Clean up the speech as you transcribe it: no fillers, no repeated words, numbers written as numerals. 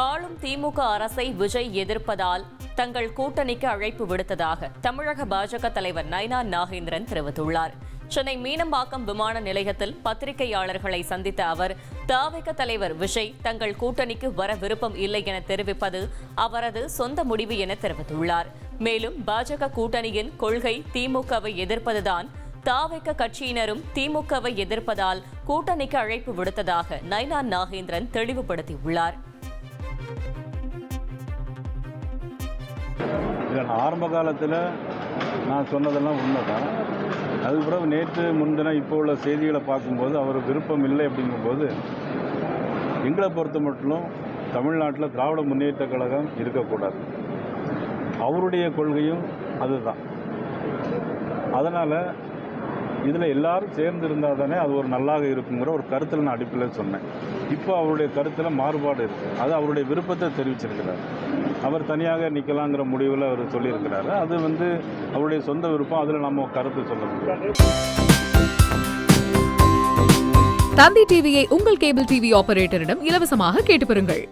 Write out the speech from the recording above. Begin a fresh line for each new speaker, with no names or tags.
ஆளும் திமுக அரசை விஜய் எதிர்ப்பதால் தங்கள் கூட்டணிக்கு அழைப்பு விடுத்ததாக தமிழக பாஜக தலைவர் நயினா நாகேந்திரன் தெரிவித்துள்ளார். சென்னை மீனம்பாக்கம் விமான நிலையத்தில் பத்திரிகையாளர்களை சந்தித்த அவர், தவிக தலைவர் விஜய் தங்கள் கூட்டணிக்கு வர விருப்பம் இல்லை என தெரிவிப்பது அவரது சொந்த முடிவு என தெரிவித்துள்ளார். மேலும் பாஜக கூட்டணியின் கொள்கை திமுகவை எதிர்ப்பதுதான், தவிக கட்சியினரும் திமுகவை எதிர்ப்பதால் கூட்டணிக்கு அழைப்பு விடுத்ததாக நயினா நாகேந்திரன் தெளிவுபடுத்தியுள்ளார்.
ஆரம்ப காலத்தில் நான் சொன்னதெல்லாம் உண்மைதான். அதுக்கப்புறம் நேற்று முன்தினம் இப்போ உள்ள செய்திகளை பார்க்கும்போது அவர் விருப்பம் இல்லை அப்படிங்கும்போது, எங்களை பொறுத்த மட்டும் தமிழ்நாட்டில் திராவிட முன்னேற்ற கழகம் இருக்கக்கூடாது. அவருடைய கொள்கையும் அதுதான். அதனால் இதில் எல்லாரும் சேர்ந்து இருந்தால் தானே அது ஒரு நல்லாக இருக்குங்கிற ஒரு கருத்தில் நான் அடிப்பில் சொன்னேன். இப்போ அவருடைய கருத்தில் மாறுபாடு இருக்குது. அது அவருடைய விருப்பத்தை தெரிவிச்சிருக்கிறார். அவர் தனியாக நிற்கலாங்கிற முடிவில் அவர் சொல்லியிருக்கிறாரு. அது அவருடைய சொந்த விருப்பம். அதில் நம்ம கருத்து சொல்ல முடியாது.
தந்தி டிவியை உங்கள் கேபிள் டிவி ஆபரேட்டரிடம் இலவசமாக கேட்டு பெறுங்கள்.